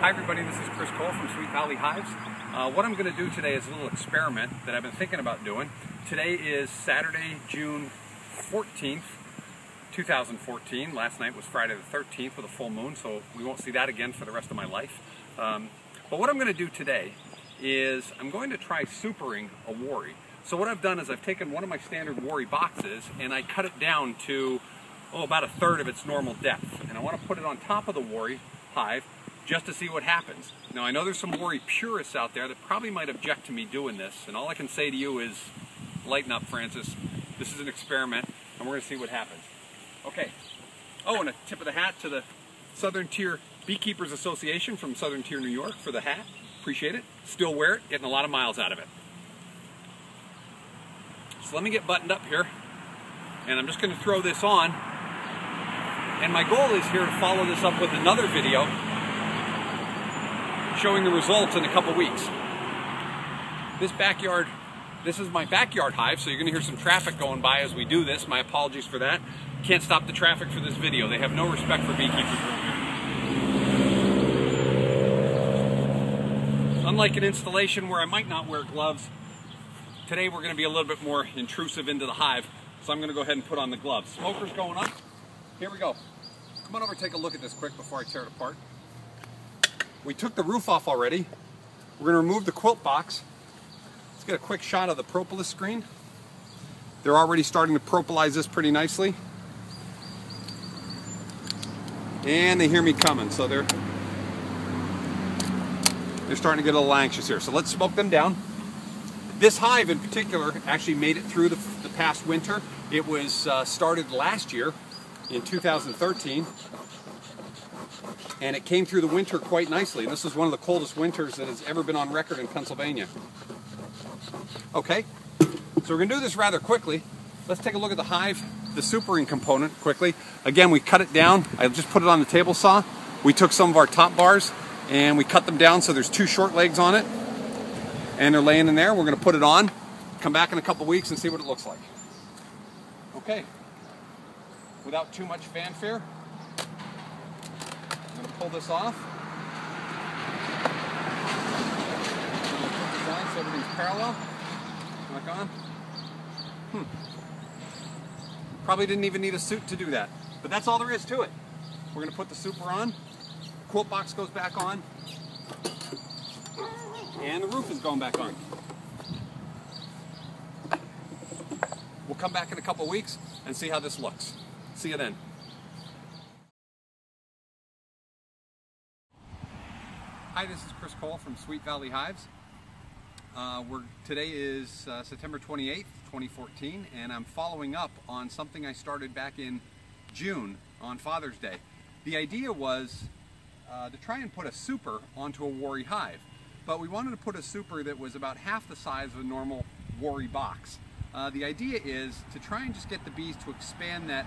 Hi everybody, this is Chris Cole from Sweet Valley Hives. What I'm going to do today is a little experiment that I've been thinking about doing. Today is Saturday, June 14th, 2014. Last night was Friday the 13th with a full moon, so we won't see that again for the rest of my life. But what I'm going to do today is I'm going to try supering a Wary. So what I've done is I've taken one of my standard Wary boxes and I cut it down to about a third of its normal depth. And I want to put it on top of the Wary hive just to see what happens. Now I know there's some Wary purists out there that probably might object to me doing this, and all I can say to you is lighten up, Francis. This is an experiment and we're going to see what happens. Okay. Oh, and a tip of the hat to the Southern Tier Beekeepers Association from Southern Tier, New York for the hat. Appreciate it. Still wear it, getting a lot of miles out of it. So let me get buttoned up here, and I'm just going to throw this on. And my goal is here to follow this up with another video showing the results in a couple weeks. This is my backyard hive, so you're going to hear some traffic going by as we do this. My apologies for that. Can't stop the traffic for this video. They have no respect for beekeepers around here. Unlike an installation where I might not wear gloves, today we're going to be a little bit more intrusive into the hive, so I'm going to go ahead and put on the gloves. Smoker's going up. Here we go. Come on over and take a look at this quick before I tear it apart. We took the roof off already. We're going to remove the quilt box. Let's get a quick shot of the propolis screen. They're already starting to propolis this pretty nicely. And they hear me coming, so they're starting to get a little anxious here. So let's smoke them down. This hive in particular actually made it through the past winter. It was started last year in 2013. And it came through the winter quite nicely. And this is one of the coldest winters that has ever been on record in Pennsylvania. Okay, so we're going to do this rather quickly. Let's take a look at the hive, the supering component quickly. Again, we cut it down. I just put it on the table saw. We took some of our top bars and we cut them down so there's two short legs on it. And they're laying in there. We're going to put it on, come back in a couple weeks and see what it looks like. Okay, without too much fanfare, I'm going to pull this off. I'm going to put this on so everything's parallel. Back on. Probably didn't even need a suit to do that. But that's all there is to it. We're going to put the super on. Quilt box goes back on. And the roof is going back on. We'll come back in a couple weeks and see how this looks. See you then. Hi, this is Chris Cole from Sweet Valley Hives. Today is September 28th, 2014, and I'm following up on something I started back in June on Father's Day. The idea was to try and put a super onto a Wary hive, but we wanted to put a super that was about half the size of a normal Wary box. The idea is to try and just get the bees to expand that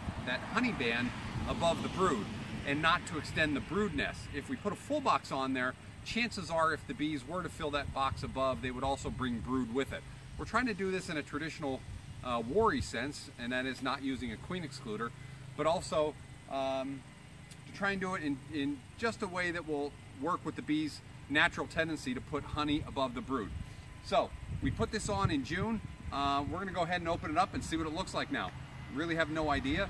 honey band above the brood and not to extend the brood nest. If we put a full box on there, chances are if the bees were to fill that box above, they would also bring brood with it. We're trying to do this in a traditional Wary sense, and that is not using a queen excluder, but also to try and do it in just a way that will work with the bees' natural tendency to put honey above the brood. So we put this on in June. We're going to go ahead and open it up and see what it looks like now. Really have no idea.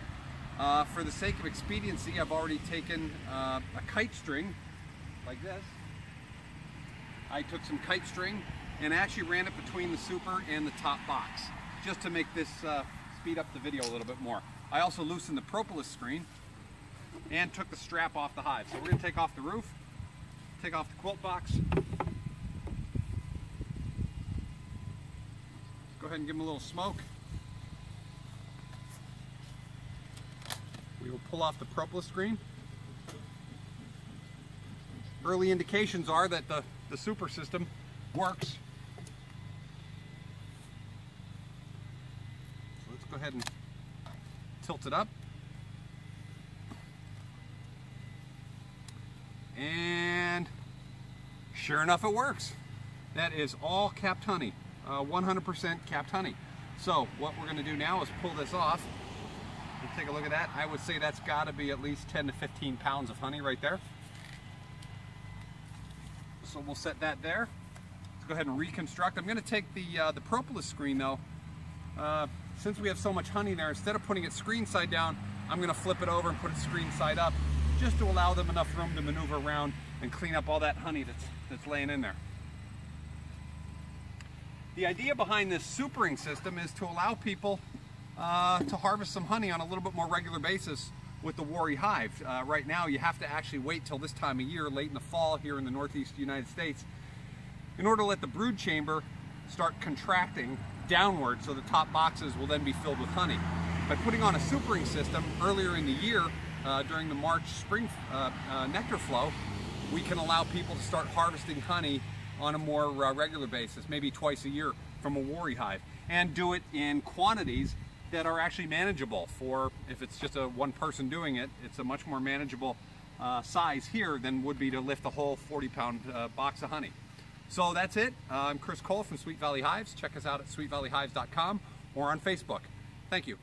For the sake of expediency, I've already taken a kite string like this. I took some kite string and actually ran it between the super and the top box just to make this speed up the video a little bit more. I also loosened the propolis screen and took the strap off the hive. So we're going to take off the roof, take off the quilt box. Go ahead and give them a little smoke. We will pull off the propolis screen. Early indications are that the super system works. So let's go ahead and tilt it up. And sure enough, it works. That is all capped honey, 100% capped honey. So what we're going to do now is pull this off. Take a look at that. I would say that's got to be at least 10 to 15 pounds of honey right there. So we'll set that there. Let's go ahead and reconstruct. I'm going to take the propolis screen though. Since we have so much honey there, instead of putting it screen side down, I'm going to flip it over and put it screen side up, just to allow them enough room to maneuver around and clean up all that honey that's laying in there. The idea behind this supering system is to allow people to harvest some honey on a little bit more regular basis with the Wory hive. Right now you have to actually wait till this time of year, late in the fall here in the northeast United States, in order to let the brood chamber start contracting downward, so the top boxes will then be filled with honey. By putting on a supering system earlier in the year, during the March-spring nectar flow, we can allow people to start harvesting honey on a more regular basis, maybe twice a year from a Wory hive, and do it in quantities that are actually manageable. For if it's just one person doing it, it's a much more manageable size here than would be to lift a whole 40-pound box of honey. So that's it. I'm Chris Cole from Sweet Valley Hives. Check us out at sweetvalleyhives.com or on Facebook. Thank you.